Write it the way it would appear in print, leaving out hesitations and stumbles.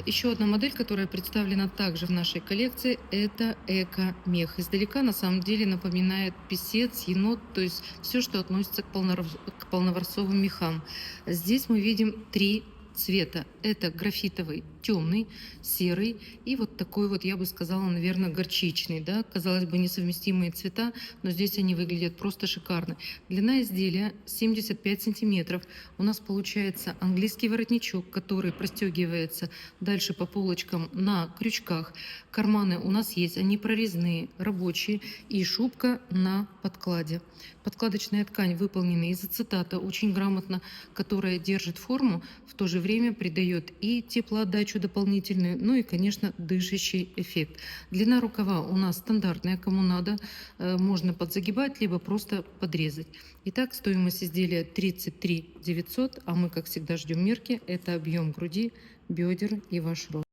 Еще одна модель, которая представлена также в нашей коллекции, это эко-мех. Издалека на самом деле напоминает писец, енот, то есть все, что относится к полноворсовым мехам. Здесь мы видим три цвета. Это графитовый, темный, серый и вот такой вот, я бы сказала, наверное, горчичный. Да? Казалось бы, несовместимые цвета, но здесь они выглядят просто шикарно. Длина изделия 75 сантиметров. У нас получается английский воротничок, который простегивается дальше по полочкам на крючках. Карманы у нас есть, они прорезные, рабочие, и шубка на подкладе. Подкладочная ткань выполнена из ацетата очень грамотно, которая держит форму, в то же время придает и теплоотдачу дополнительную, ну и, конечно, дышащий эффект. Длина рукава у нас стандартная, кому надо, можно подзагибать, либо просто подрезать. Итак, стоимость изделия 33 900, а мы, как всегда, ждем мерки. Это объем груди, бедер и ваш рост.